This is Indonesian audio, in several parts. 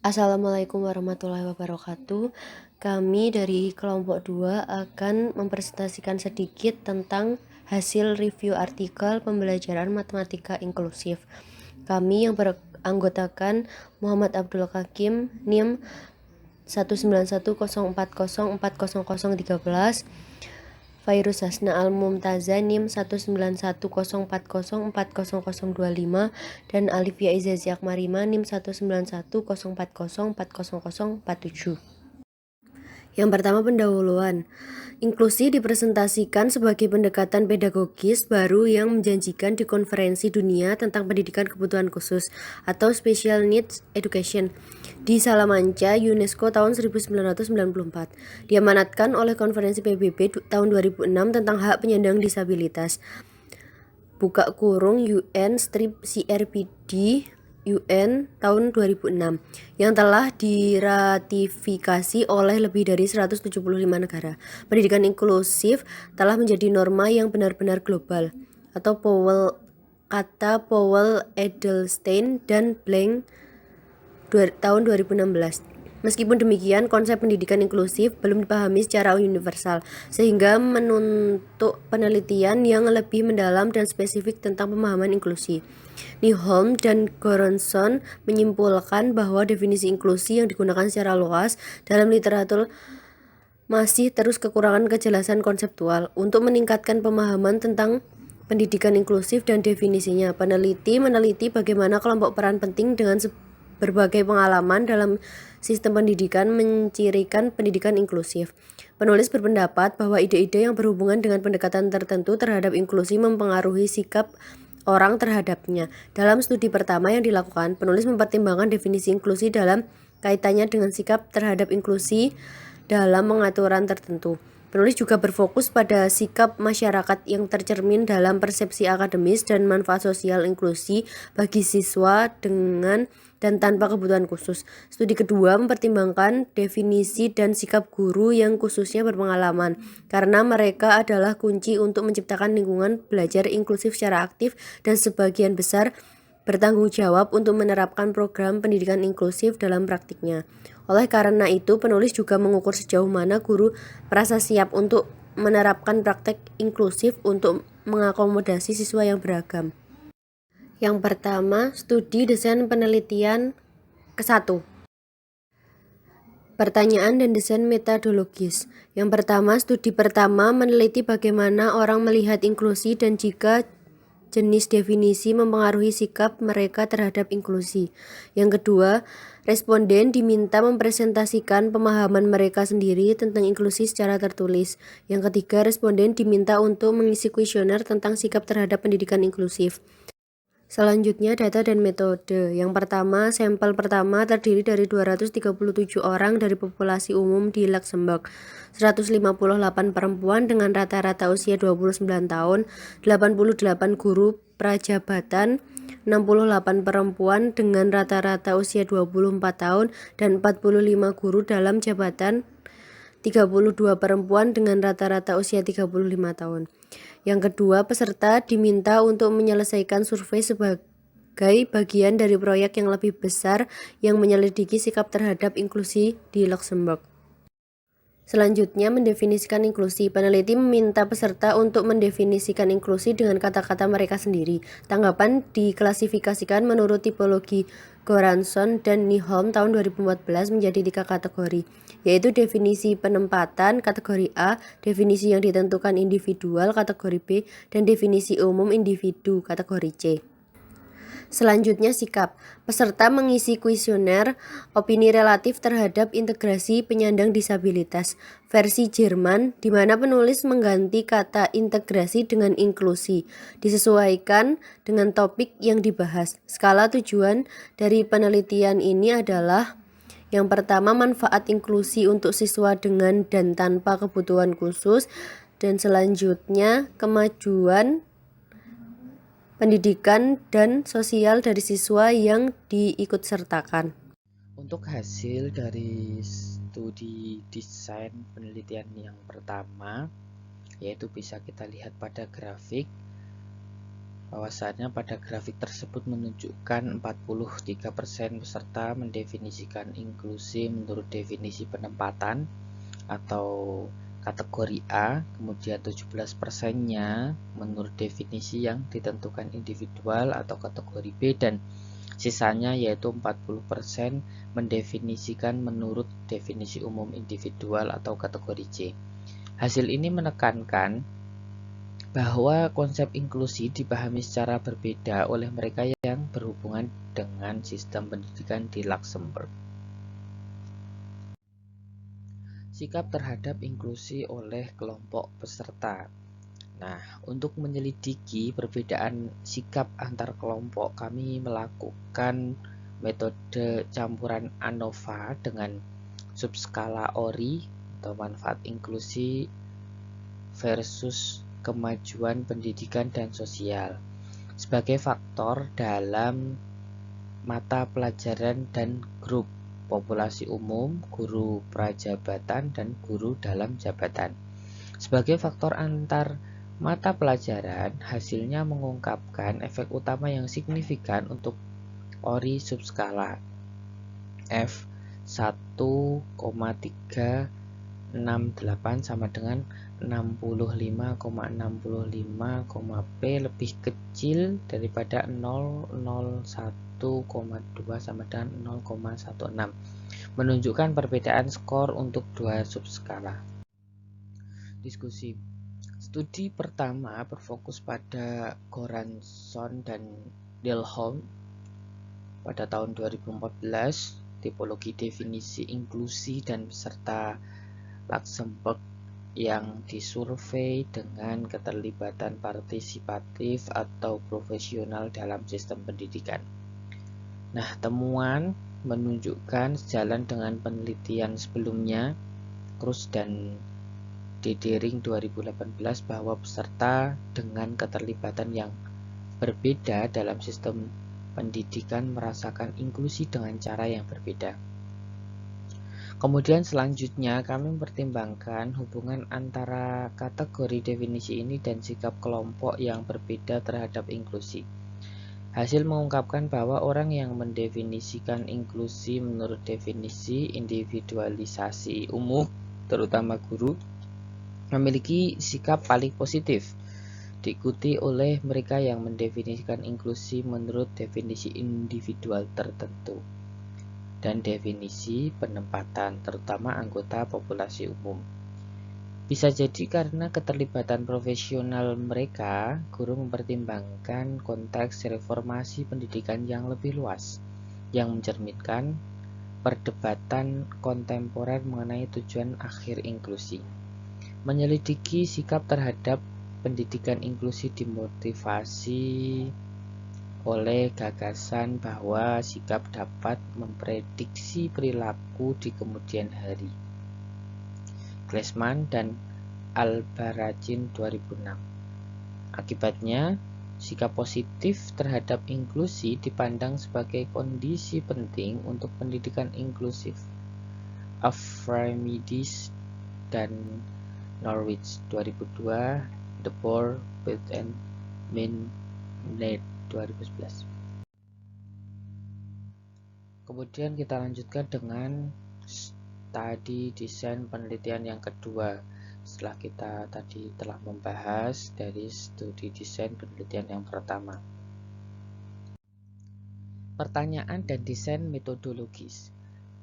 Assalamualaikum warahmatullahi wabarakatuh. Kami dari kelompok 2 akan mempresentasikan sedikit tentang hasil review artikel pembelajaran matematika inklusif. Kami yang beranggotakan Muhammad Abdul Hakim, NIM 19104040013, Fairuz Hasna Al-Mumtaza NIM 19104040025, dan Alifia Izazi Akmarima NIM 19104040047. Yang pertama, pendahuluan. Inklusi dipresentasikan sebagai pendekatan pedagogis baru yang menjanjikan di Konferensi Dunia tentang Pendidikan Kebutuhan Khusus atau Special Needs Education di Salamanca, UNESCO tahun 1994. Diamanatkan oleh Konferensi PBB tahun 2006 tentang hak penyandang disabilitas. UN-CRPD UN tahun 2006 yang telah diratifikasi oleh lebih dari 175 negara. Pendidikan inklusif telah menjadi norma yang benar-benar global, atau Powell Edelstein dan Blank tahun 2016. Meskipun demikian, konsep pendidikan inklusif belum dipahami secara universal, sehingga menuntut penelitian yang lebih mendalam dan spesifik tentang pemahaman inklusi. Nyholm dan Goranson menyimpulkan bahwa definisi inklusi yang digunakan secara luas dalam literatur masih terus kekurangan kejelasan konseptual. Untuk meningkatkan pemahaman tentang pendidikan inklusif dan definisinya, peneliti meneliti bagaimana kelompok peran penting dengan berbagai pengalaman dalam sistem pendidikan mencirikan pendidikan inklusif. Penulis berpendapat bahwa ide-ide yang berhubungan dengan pendekatan tertentu terhadap inklusi mempengaruhi sikap orang terhadapnya. Dalam studi pertama yang dilakukan, penulis mempertimbangkan definisi inklusi dalam kaitannya dengan sikap terhadap inklusi dalam pengaturan tertentu. Penulis juga berfokus pada sikap masyarakat yang tercermin dalam persepsi akademis dan manfaat sosial inklusi bagi siswa dengan dan tanpa kebutuhan khusus. Studi kedua mempertimbangkan definisi dan sikap guru yang khususnya berpengalaman, karena mereka adalah kunci untuk menciptakan lingkungan belajar inklusif secara aktif dan sebagian besar bertanggung jawab untuk menerapkan program pendidikan inklusif dalam praktiknya. Oleh karena itu, penulis juga mengukur sejauh mana guru merasa siap untuk menerapkan praktek inklusif untuk mengakomodasi siswa yang beragam. Yang pertama, studi desain penelitian ke-1. Pertanyaan dan desain metodologis. Yang pertama, studi pertama meneliti bagaimana orang melihat inklusi dan jika jenis definisi mempengaruhi sikap mereka terhadap inklusi. Yang kedua, responden diminta mempresentasikan pemahaman mereka sendiri tentang inklusi secara tertulis. Yang ketiga, responden diminta untuk mengisi kuesioner tentang sikap terhadap pendidikan inklusif. Selanjutnya, data dan metode. Yang pertama, sampel pertama terdiri dari 237 orang dari populasi umum di Luxembourg. 158 perempuan dengan rata-rata usia 29 tahun, 88 guru prajabatan, 68 perempuan dengan rata-rata usia 24 tahun, dan 45 guru dalam jabatan, 32 perempuan dengan rata-rata usia 35 tahun. Yang kedua, peserta diminta untuk menyelesaikan survei sebagai bagian dari proyek yang lebih besar yang menyelidiki sikap terhadap inklusi di Luxembourg. Selanjutnya, mendefinisikan inklusi. Peneliti meminta peserta untuk mendefinisikan inklusi dengan kata-kata mereka sendiri. Tanggapan diklasifikasikan menurut tipologi Goranson dan Nyholm tahun 2014 menjadi 3 kategori, yaitu definisi penempatan kategori A, definisi yang ditentukan individual kategori B, dan definisi umum individu kategori C. Selanjutnya, sikap. Peserta mengisi kuesioner opini relatif terhadap integrasi penyandang disabilitas versi Jerman, di mana penulis mengganti kata integrasi dengan inklusi, disesuaikan dengan topik yang dibahas. Skala tujuan dari penelitian ini adalah: yang pertama, manfaat inklusi untuk siswa dengan dan tanpa kebutuhan khusus, dan selanjutnya kemajuan pendidikan dan sosial dari siswa yang diikutsertakan. Untuk hasil dari studi desain penelitian yang pertama, yaitu bisa kita lihat pada grafik, Bahwasannya pada grafik tersebut menunjukkan 43% peserta mendefinisikan inklusi menurut definisi penempatan atau kategori A, kemudian 17%-nya menurut definisi yang ditentukan individual atau kategori B, dan sisanya yaitu 40% mendefinisikan menurut definisi umum individual atau kategori C. Hasil ini menekankan bahwa konsep inklusi dipahami secara berbeda oleh mereka yang berhubungan dengan sistem pendidikan di Luxembourg. Sikap terhadap inklusi oleh kelompok peserta. Nah, untuk menyelidiki perbedaan sikap antar kelompok, kami melakukan metode campuran ANOVA dengan subskala ORI atau manfaat inklusi versus kemajuan pendidikan dan sosial sebagai faktor dalam mata pelajaran dan grup populasi umum, guru prajabatan, dan guru dalam jabatan. Sebagai faktor antar mata pelajaran, hasilnya mengungkapkan efek utama yang signifikan untuk ORI subskala F 1,368 sama dengan 65,65, P lebih kecil daripada 0,01,2 sama dengan 0,16, menunjukkan perbedaan skor untuk dua subskala. Diskusi. Studi pertama berfokus pada Goranson dan Delholm pada tahun 2014, tipologi definisi inklusi dan peserta Luxembourg yang disurvei dengan keterlibatan partisipatif atau profesional dalam sistem pendidikan. Nah, temuan menunjukkan sejalan dengan penelitian sebelumnya, Cruz dan Dedering 2018, bahwa peserta dengan keterlibatan yang berbeda dalam sistem pendidikan merasakan inklusi dengan cara yang berbeda. Kemudian selanjutnya kami mempertimbangkan hubungan antara kategori definisi ini dan sikap kelompok yang berbeda terhadap inklusi. Hasil mengungkapkan bahwa orang yang mendefinisikan inklusi menurut definisi individualisasi umum, terutama guru, memiliki sikap paling positif, diikuti oleh mereka yang mendefinisikan inklusi menurut definisi individual tertentu dan definisi penempatan, terutama anggota populasi umum. Bisa jadi karena keterlibatan profesional mereka, guru mempertimbangkan konteks reformasi pendidikan yang lebih luas, yang mencerminkan perdebatan kontemporer mengenai tujuan akhir inklusi. Menyelidiki sikap terhadap pendidikan inklusi dimotivasi oleh gagasan bahwa sikap dapat memprediksi perilaku di kemudian hari. Glesman dan Albarracin 2006. Akibatnya, sikap positif terhadap inklusi dipandang sebagai kondisi penting untuk pendidikan inklusif. Avramidis dan Norwich 2002, The Boer, Pitt and Minnett 2011. Kemudian kita lanjutkan dengan studi desain penelitian yang kedua. Setelah kita tadi telah membahas dari studi desain penelitian yang pertama. Pertanyaan dan desain metodologis.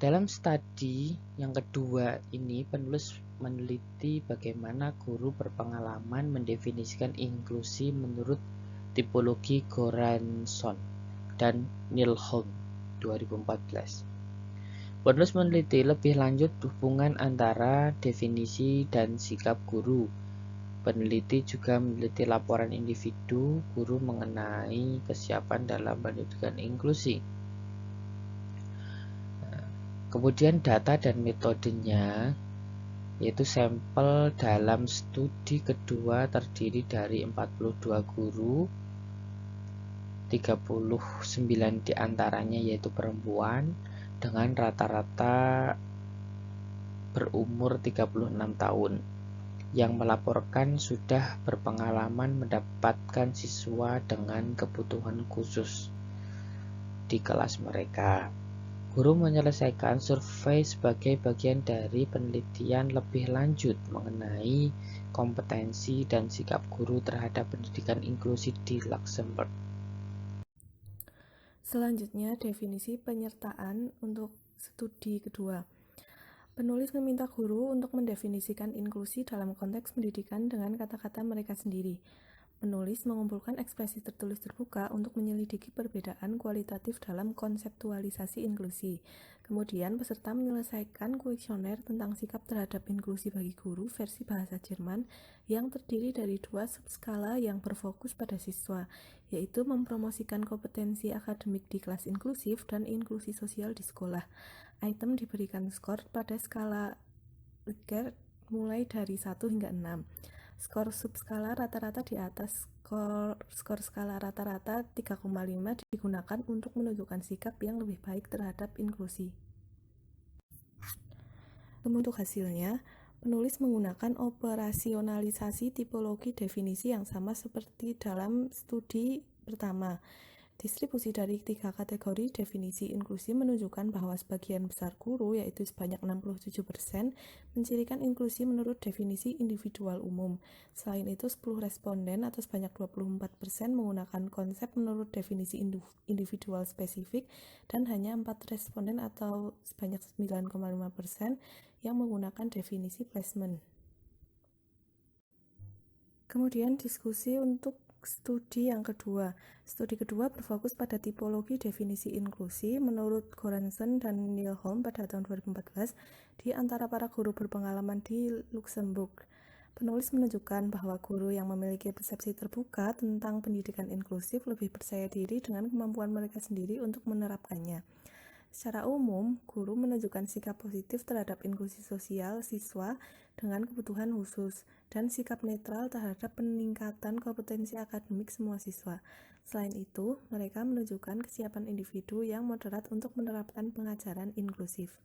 Dalam studi yang kedua ini, penulis meneliti bagaimana guru berpengalaman mendefinisikan inklusi menurut tipologi Goranson dan Delholm 2014. Penulis meneliti lebih lanjut hubungan antara definisi dan sikap guru. Peneliti juga meneliti laporan individu guru mengenai kesiapan dalam pendidikan inklusi. Kemudian data dan metodenya, yaitu sampel dalam studi kedua terdiri dari 42 guru, 39 diantaranya yaitu perempuan dengan rata-rata berumur 36 tahun. yang melaporkan sudah berpengalaman mendapatkan siswa dengan kebutuhan khusus di kelas mereka. Guru menyelesaikan survei sebagai bagian dari penelitian lebih lanjut mengenai kompetensi dan sikap guru terhadap pendidikan inklusi di Luxembourg. Selanjutnya, definisi penyertaan untuk studi kedua. Penulis meminta guru untuk mendefinisikan inklusi dalam konteks pendidikan dengan kata-kata mereka sendiri. Penulis mengumpulkan ekspresi tertulis terbuka untuk menyelidiki perbedaan kualitatif dalam konseptualisasi inklusi. Kemudian, peserta menyelesaikan kuesioner tentang sikap terhadap inklusi bagi guru versi bahasa Jerman yang terdiri dari 2 subskala yang berfokus pada siswa, yaitu mempromosikan kompetensi akademik di kelas inklusif dan inklusi sosial di sekolah. Item diberikan skor pada skala Likert mulai dari 1 hingga 6. Skor subskala rata-rata di atas skor skala rata-rata 3,5 digunakan untuk menunjukkan sikap yang lebih baik terhadap inklusi. Untuk hasilnya, penulis menggunakan operasionalisasi tipologi definisi yang sama seperti dalam studi pertama. Distribusi dari 3 kategori definisi inklusi menunjukkan bahwa sebagian besar guru, yaitu sebanyak 67%, mencirikan inklusi menurut definisi individual umum. Selain itu, 10 responden atau sebanyak 24% menggunakan konsep menurut definisi individual spesifik dan hanya 4 responden atau sebanyak 9,5% yang menggunakan definisi placement. Kemudian diskusi untuk studi yang kedua. Studi kedua berfokus pada tipologi definisi inklusi menurut Goranson dan Nielholm pada tahun 2014 di antara para guru berpengalaman di Luxembourg. Penulis menunjukkan bahwa guru yang memiliki persepsi terbuka tentang pendidikan inklusif lebih percaya diri dengan kemampuan mereka sendiri untuk menerapkannya. Secara umum, guru menunjukkan sikap positif terhadap inklusi sosial siswa dengan kebutuhan khusus dan sikap netral terhadap peningkatan kompetensi akademik semua siswa. Selain itu, mereka menunjukkan kesiapan individu yang moderat untuk menerapkan pengajaran inklusif.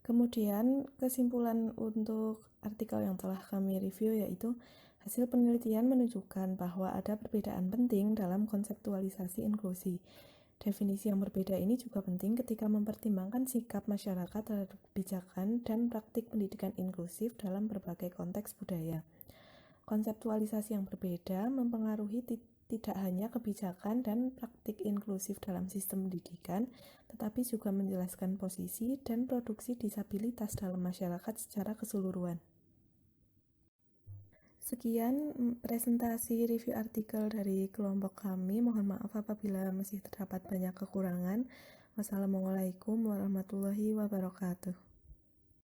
Kemudian, kesimpulan untuk artikel yang telah kami review yaitu hasil penelitian menunjukkan bahwa ada perbedaan penting dalam konseptualisasi inklusi. Definisi yang berbeda ini juga penting ketika mempertimbangkan sikap masyarakat terhadap kebijakan dan praktik pendidikan inklusif dalam berbagai konteks budaya. Konseptualisasi yang berbeda mempengaruhi tidak hanya kebijakan dan praktik inklusif dalam sistem pendidikan, tetapi juga menjelaskan posisi dan produksi disabilitas dalam masyarakat secara keseluruhan. Sekian presentasi review artikel dari kelompok kami. Mohon maaf apabila masih terdapat banyak kekurangan. Wassalamualaikum warahmatullahi wabarakatuh.